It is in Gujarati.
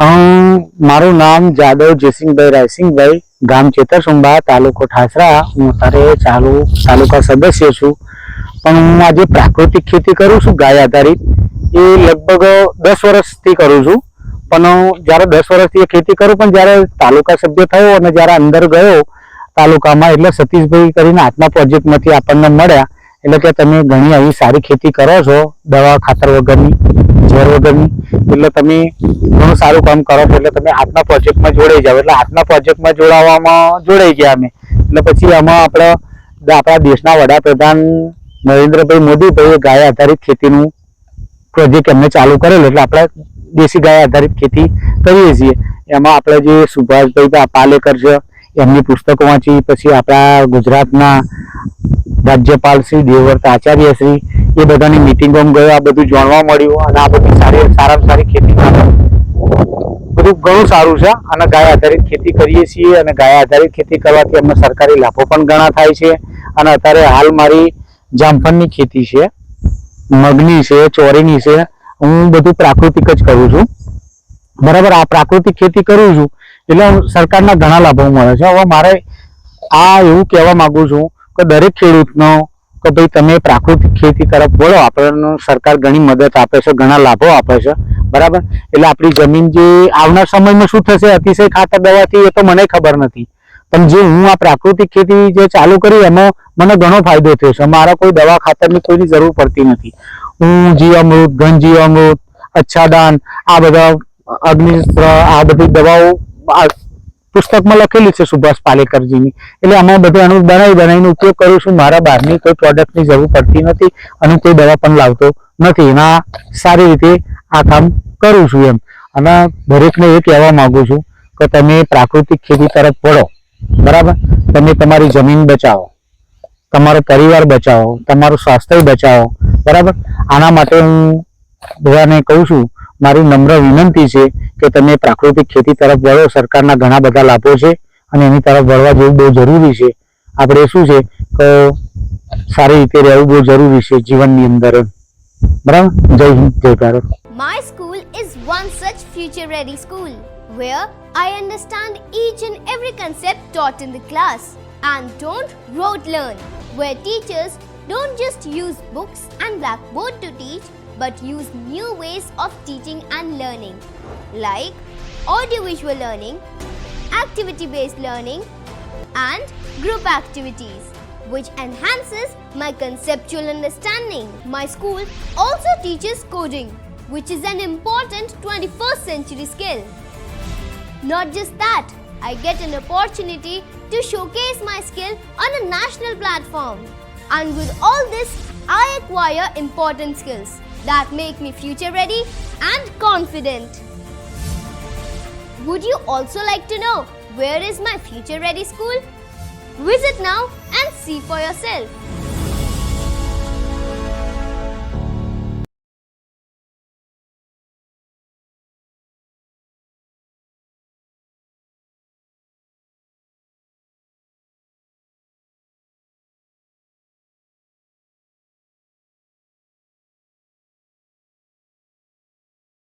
મારું નામ જાદવ જયસિંહભાઈ રાયસિંહભાઈ, ગામ ચેતરસુંબા, તાલુકો ઠાસરા. હું અત્યારે તાલુકા સદસ્ય છું. પણ હું આજે પ્રાકૃતિક ખેતી કરું છું, ગાય આધારિત. એ લગભગ 10 વર્ષથી કરું છું. પણ જ્યારે 10 વર્ષથી એ ખેતી કરું, પણ જ્યારે તાલુકા સભ્ય થયો અને જ્યારે અંદર ગયો તાલુકામાં, એટલે સતીશભાઈ કરીને આત્મા પ્રોજેક્ટમાંથી આપણને મળ્યા. એટલે કે તમે ઘણી આવી સારી ખેતી કરો છો, દવા ખાતર વગરની, ઝેર વગરની, એટલે તમે ઘણું સારું કામ કરો છો, એટલે તમે આત્મા પ્રોજેક્ટમાં જોડાઈ જાવ. એટલે આત્મા પ્રોજેક્ટમાં જોડાઈ ગયા અમે. એટલે પછી આમાં આપણા દેશના વડાપ્રધાન નરેન્દ્રભાઈ મોદીભાઈએ ગાય આધારિત ખેતીનું પ્રોજેક્ટ એમને ચાલુ કરેલું. એટલે આપણે દેશી ગાય આધારિત ખેતી કરીએ છીએ. એમાં આપણે જે સુભાષભાઈ પાલેકર છે એમની પુસ્તકો વાંચી, પછી આપણા ગુજરાતના રાજ્યપાલ શ્રી દેવવ્રત આચાર્ય શ્રી એ બધાની મિટિંગોમાં ગયો, આ બધું જાણવા મળ્યું. અને આ બધી સારામાં સારી ખેતી બધું ઘણું સારું છે. અને ગાય આધારિત ખેતી કરીએ છીએ, અને ગાય આધારિત ખેતી કરવાથી અમને સરકારી લાભો પણ ઘણા થાય છે. અને અત્યારે હાલ મારી જામફળની ખેતી છે, મગની છે, ચોરીની છે. હું બધું પ્રાકૃતિક જ કરું છું. બરાબર, આ પ્રાકૃતિક ખેતી કરું છું એટલે સરકારના ઘણા લાભો મળે છે. હવે મારે આ એવું કહેવા માંગુ છું કે દરેક ખેડૂતનો કે ભાઈ તમે પ્રાકૃતિક ખેતી તરફ વળો. આપણને સરકાર ઘણી મદદ આપે છે, ઘણા લાભો આપે છે. બરાબર, એટલે આપણી જમીન જે આવનાર સમયમાં શું થશે અતિશય ખાતર દવાથી એ તો મને ખબર નથી. પણ જે હું આ પ્રાકૃતિક ખેતી જે ચાલુ કરી એમાં મને ઘણો ફાયદો થયો છે. મારા કોઈ દવા ખાતરની કોઈની જરૂર પડતી નથી. હું જીવામૃત, ઘન જીવામૃત, અચ્છાદાન, આ બધા અગ્નિસ્ત્ર, આ બધી દવાઓ પુસ્તકમાં લખેલી છે સુભાષ પાલેકરજીની. એટલે આમાં બધું એનું બનાવીને ઉપયોગ કરું છું. મારા બહારની કોઈ પ્રોડક્ટની જરૂર પડતી નથી અને કોઈ દવા પણ લાવતો નથી. એના સારી રીતે આ કામ કરું છું એમ. અને દરેકને એ કહેવા માંગુ છું કે તમે પ્રાકૃતિક ખેતી તરફ વળો. બરાબર, તમે તમારી જમીન બચાવો, તમારો પરિવાર બચાવો, તમારું સ્વાસ્થ્ય બચાવો. બરાબર, આના માટે હું બધાને કહું છું, મારી નમ્ર વિનંતી છે કે તમે પ્રાકૃતિક ખેતી તરફ વળો. સરકારના ઘણા બધા લાભો છે અને એની તરફ વળવા જેવું બહુ જરૂરી છે. આપણે શું છે કે સારી રીતે રહેવું બહુ જરૂરી છે જીવનની અંદર. બરાબર, જય હિન્દ, જય Bharat. My school is one such future ready school where I understand each and every concept taught in the class and don't rote learn, where teachers don't just use books and blackboard to teach but use new ways of teaching and learning like audiovisual learning, activity-based learning and group activities which enhances my conceptual understanding. My school also teaches coding, which is an important 21st century skill. Not just that, I get an opportunity to showcase my skill on a national platform. And with all this, I acquire important skills that make me future ready and confident. Would you also like to know where is my future ready school? Visit now and see for yourself.